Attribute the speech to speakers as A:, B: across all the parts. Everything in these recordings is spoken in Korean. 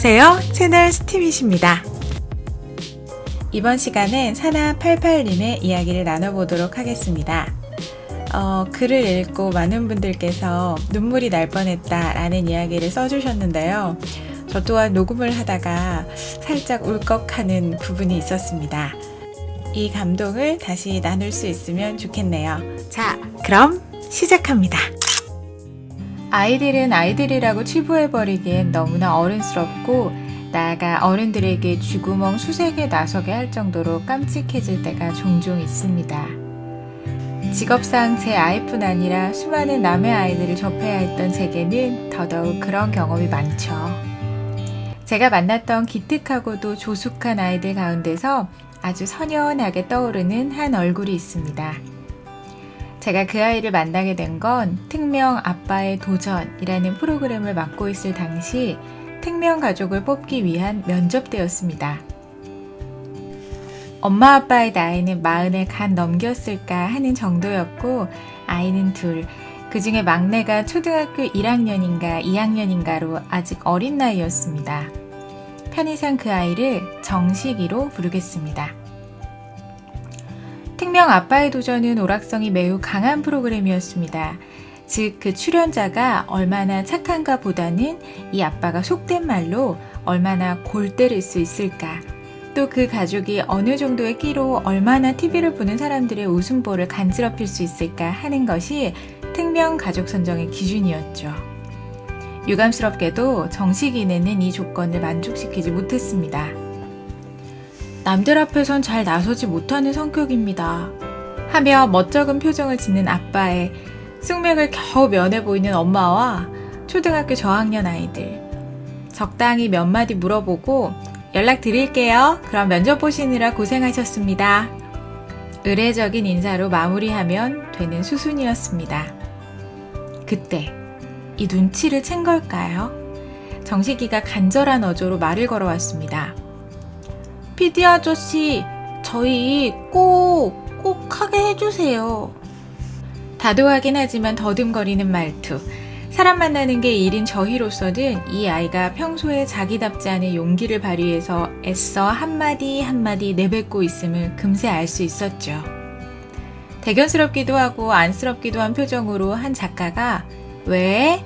A: 안녕하세요. 채널 스티밋입니다. 이번 시간엔 사나88님의 이야기를 나눠보도록 하겠습니다. 글을 읽고 많은 분들께서 눈물이 날 뻔했다 라는 이야기를 써주셨는데요. 저 또한 녹음을 하다가 살짝 울컥하는 부분이 있었습니다. 이 감동을 다시 나눌 수 있으면 좋겠네요. 자, 그럼 시작합니다. 아이들은 아이들이라고 치부해버리기엔 너무나 어른스럽고 나아가 어른들에게 쥐구멍 수색에 나서게 할 정도로 깜찍해질 때가 종종 있습니다. 직업상 제 아이뿐 아니라 수많은 남의 아이들을 접해야 했던 제게는 더더욱 그런 경험이 많죠. 제가 만났던 기특하고도 조숙한 아이들 가운데서 아주 선연하게 떠오르는 한 얼굴이 있습니다. 제가 그 아이를 만나게 된 건 특명 아빠의 도전이라는 프로그램을 맡고 있을 당시 특명 가족을 뽑기 위한 면접 때였습니다. 엄마 아빠의 나이는 40을 간 넘겼을까 하는 정도였고 아이는 둘, 그 중에 막내가 초등학교 1학년인가 2학년인가로 아직 어린 나이였습니다. 편의상 그 아이를 정식이로 부르겠습니다. 특명 아빠의 도전은 오락성이 매우 강한 프로그램이었습니다. 즉, 그 출연자가 얼마나 착한가 보다는 이 아빠가 속된 말로 얼마나 골 때릴 수 있을까, 또 그 가족이 어느 정도의 끼로 얼마나 TV를 보는 사람들의 웃음보를 간지럽힐 수 있을까 하는 것이 특명 가족 선정의 기준이었죠. 유감스럽게도 정식인에는 이 조건을 만족시키지 못했습니다. 남들 앞에선 잘 나서지 못하는 성격입니다. 하며 멋쩍은 표정을 짓는 아빠의 숙맥을 겨우 면해 보이는 엄마와 초등학교 저학년 아이들. 적당히 몇 마디 물어보고 연락 드릴게요. 그럼 면접 보시느라 고생하셨습니다. 의례적인 인사로 마무리하면 되는 수순이었습니다. 그때 이 눈치를 챈 걸까요? 정식이가 간절한 어조로 말을 걸어왔습니다. PD 아저씨, 저희 꼭 하게 해주세요. 다도하긴 하지만 더듬거리는 말투. 사람 만나는 게 일인 저희로서는 이 아이가 평소에 자기답지 않은 용기를 발휘해서 애써 한마디 한마디 내뱉고 있음을 금세 알 수 있었죠. 대견스럽기도 하고 안쓰럽기도 한 표정으로 한 작가가 왜?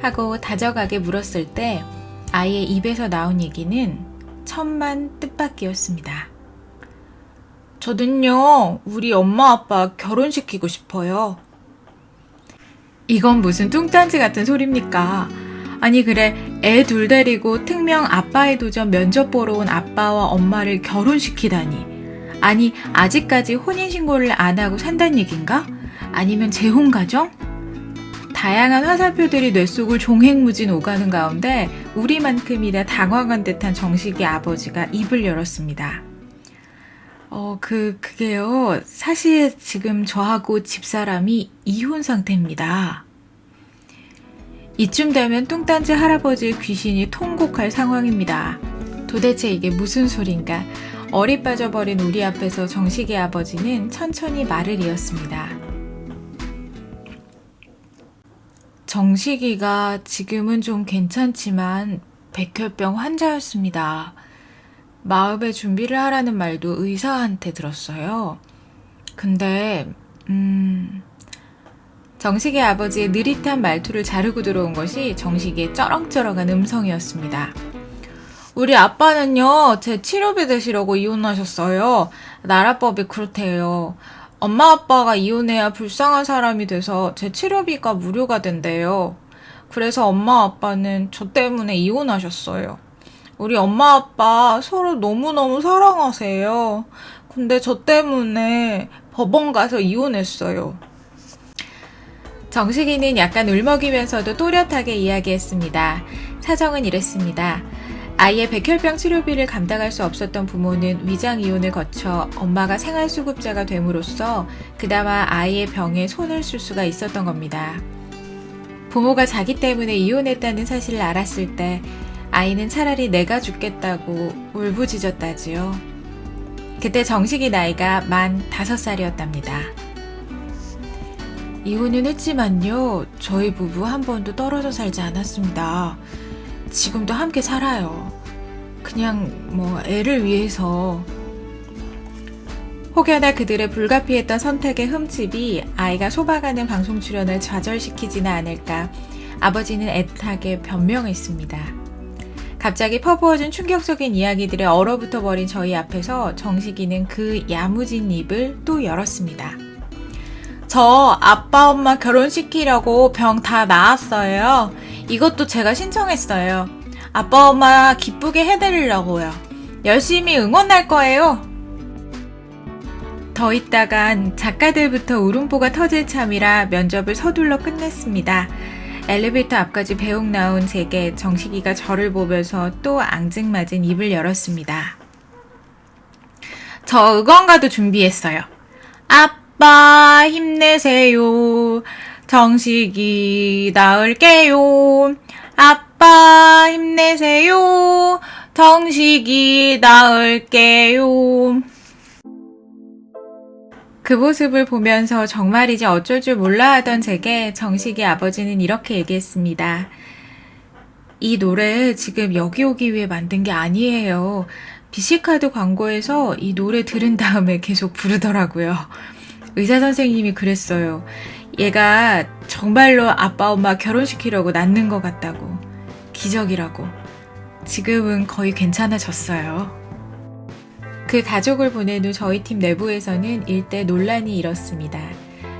A: 하고 다정하게 물었을 때 아이의 입에서 나온 얘기는 천만 뜻밖이었습니다. 저는요, 우리 엄마 아빠 결혼시키고 싶어요. 이건 무슨 뚱딴지 같은 소리입니까? 아니 그래, 애 둘 데리고 특명 아빠의 도전 면접 보러 온 아빠와 엄마를 결혼시키다니. 아니 아직까지 혼인신고를 안 하고 산다는 얘긴가? 아니면 재혼가정? 다양한 화살표들이 뇌 속을 종횡무진 오가는 가운데 우리만큼이나 당황한 듯한 정식이 아버지가 입을 열었습니다. 그게요. 사실 지금 저하고 집사람이 이혼 상태입니다. 이쯤 되면 뚱딴지 할아버지의 귀신이 통곡할 상황입니다. 도대체 이게 무슨 소린가? 얼이 빠져버린 우리 앞에서 정식의 아버지는 천천히 말을 이었습니다. 정식이가 지금은 좀 괜찮지만 백혈병 환자였습니다. 마음의 준비를 하라는 말도 의사한테 들었어요. 근데 정식의 아버지의 느릿한 말투를 자르고 들어온 것이 정식의 쩌렁쩌렁한 음성이었습니다. 우리 아빠는요, 제 치료비 대시려고 이혼하셨어요. 나라법이 그렇대요. 엄마 아빠가 이혼해야 불쌍한 사람이 돼서 제 치료비가 무료가 된대요. 그래서 엄마 아빠는 저 때문에 이혼하셨어요. 우리 엄마 아빠 서로 너무너무 사랑하세요. 근데 저 때문에 법원 가서 이혼했어요. 정식이는 약간 울먹이면서도 또렷하게 이야기했습니다. 사정은 이랬습니다. 아이의 백혈병 치료비를 감당할 수 없었던 부모는 위장 이혼을 거쳐 엄마가 생활수급자가 됨으로써 그나마 아이의 병에 손을 쓸 수가 있었던 겁니다. 부모가 자기 때문에 이혼했다는 사실을 알았을 때 아이는 차라리 내가 죽겠다고 울부짖었다지요. 그때 정식이 나이가 만 5살이었답니다. 이혼은 했지만요, 저희 부부 한 번도 떨어져 살지 않았습니다. 지금도 함께 살아요. 그냥 애를 위해서. 혹여나 그들의 불가피했던 선택의 흠집이 아이가 소박하는 방송 출연을 좌절시키지는 않을까 아버지는 애타게 변명했습니다. 갑자기 퍼부어진 충격적인 이야기들에 얼어붙어 버린 저희 앞에서 정식이는 그 야무진 입을 또 열었습니다. 저 아빠 엄마 결혼시키려고 병 다 나았어요. 이것도 제가 신청했어요. 아빠 엄마 기쁘게 해드리려고요. 열심히 응원할 거예요. 더 있다간 작가들부터 울음보가 터질 참이라 면접을 서둘러 끝냈습니다. 엘리베이터 앞까지 배웅 나온 제게 정식이가 저를 보면서 또 앙증맞은 입을 열었습니다. 저 의관가도 준비했어요. 아빠 힘내세요. 정식이 낳을게요. 아빠 힘내세요. 정식이 낳을게요. 그 모습을 보면서 정말이지 어쩔 줄 몰라 하던 제게 정식이 아버지는 이렇게 얘기했습니다. 이 노래 지금 여기 오기 위해 만든 게 아니에요. BC카드 광고에서 이 노래 들은 다음에 계속 부르더라고요. 의사 선생님이 그랬어요. 얘가 정말로 아빠 엄마 결혼시키려고 낳는 것 같다고. 기적이라고. 지금은 거의 괜찮아졌어요. 그 가족을 보낸 후 저희 팀 내부에서는 일대 논란이 일었습니다.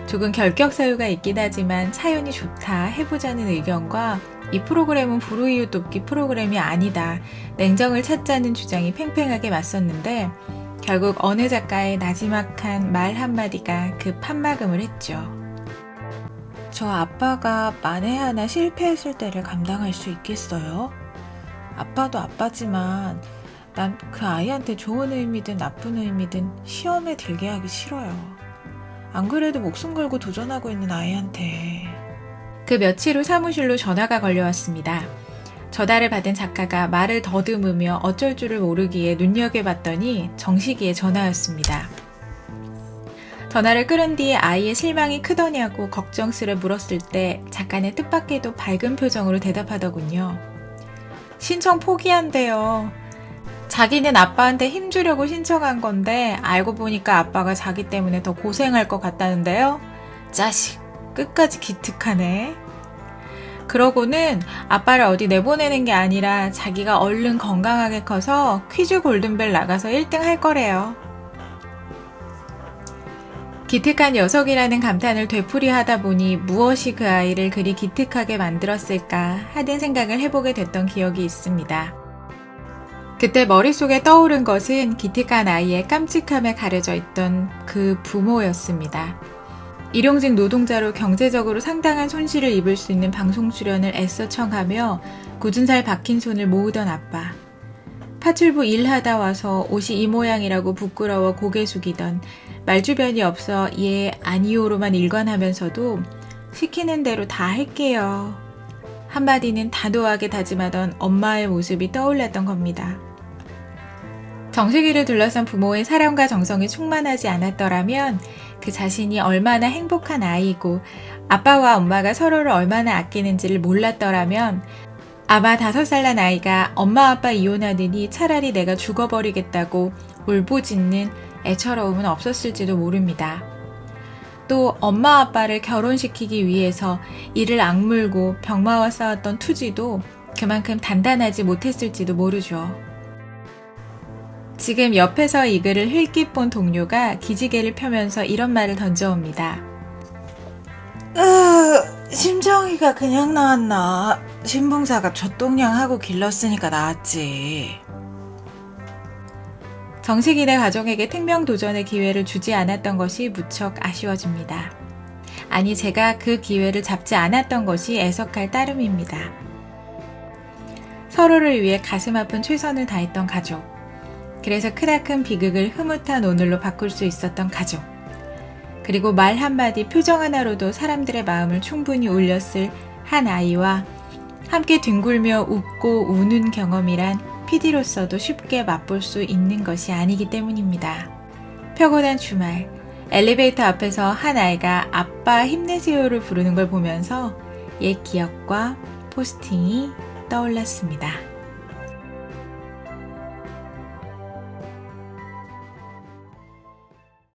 A: 조금 결격 사유가 있긴 하지만 사연이 좋다 해보자는 의견과 이 프로그램은 불우이웃 돕기 프로그램이 아니다. 냉정을 찾자는 주장이 팽팽하게 맞섰는데 결국 어느 작가의 나지막한 말 한마디가 그 판막음을 했죠. 저 아빠가 만에 하나 실패했을 때를 감당할 수 있겠어요? 아빠도 아빠지만 난 그 아이한테 좋은 의미든 나쁜 의미든 시험에 들게 하기 싫어요. 안 그래도 목숨 걸고 도전하고 있는 아이한테. 그 며칠 후 사무실로 전화가 걸려왔습니다. 전화를 받은 작가가 말을 더듬으며 어쩔 줄을 모르기에 눈여겨봤더니 정식이의 전화였습니다. 전화를 끊은 뒤에 아이의 실망이 크더냐고 걱정스레 물었을 때 작가는 뜻밖에도 밝은 표정으로 대답하더군요. 신청 포기한대요. 자기는 아빠한테 힘주려고 신청한 건데 알고 보니까 아빠가 자기 때문에 더 고생할 것 같다는데요. 자식, 끝까지 기특하네. 그러고는 아빠를 어디 내보내는 게 아니라 자기가 얼른 건강하게 커서 퀴즈 골든벨 나가서 1등 할 거래요. 기특한 녀석이라는 감탄을 되풀이하다 보니 무엇이 그 아이를 그리 기특하게 만들었을까 하는 생각을 해보게 됐던 기억이 있습니다. 그때 머릿속에 떠오른 것은 기특한 아이의 깜찍함에 가려져 있던 그 부모였습니다. 일용직 노동자로 경제적으로 상당한 손실을 입을 수 있는 방송 출연을 애써 청하며 굳은 살 박힌 손을 모으던 아빠. 파출부 일하다 와서 옷이 이 모양이라고 부끄러워 고개 숙이던 말주변이 없어 예 아니오로만 일관하면서도 시키는 대로 다 할게요. 한마디는 단호하게 다짐하던 엄마의 모습이 떠올랐던 겁니다. 정식이를 둘러싼 부모의 사랑과 정성이 충만하지 않았더라면 그 자신이 얼마나 행복한 아이고 아빠와 엄마가 서로를 얼마나 아끼는지를 몰랐더라면 아마 5살 난 아이가 엄마 아빠 이혼하느니 차라리 내가 죽어버리겠다고 울부짖는 애처로움은 없었을지도 모릅니다. 또 엄마 아빠를 결혼시키기 위해서 이를 악물고 병마와 싸웠던 투지도 그만큼 단단하지 못했을지도 모르죠. 지금 옆에서 이 글을 흘낏 본 동료가 기지개를 펴면서 이런 말을 던져옵니다. 심정이가 그냥 나왔나? 신봉사가 젖동량하고 길렀으니까 나왔지. 정식이네 가족에게 특명 도전의 기회를 주지 않았던 것이 무척 아쉬워집니다. 아니 제가 그 기회를 잡지 않았던 것이 애석할 따름입니다. 서로를 위해 가슴 아픈 최선을 다했던 가족. 그래서 크나큰 비극을 흐뭇한 오늘로 바꿀 수 있었던 가족. 그리고 말 한마디 표정 하나로도 사람들의 마음을 충분히 울렸을 한 아이와 함께 뒹굴며 웃고 우는 경험이란 PD로서도 쉽게 맛볼 수 있는 것이 아니기 때문입니다. 평온한 주말, 엘리베이터 앞에서 한 아이가 아빠 힘내세요를 부르는 걸 보면서 옛 기억과 포스팅이 떠올랐습니다.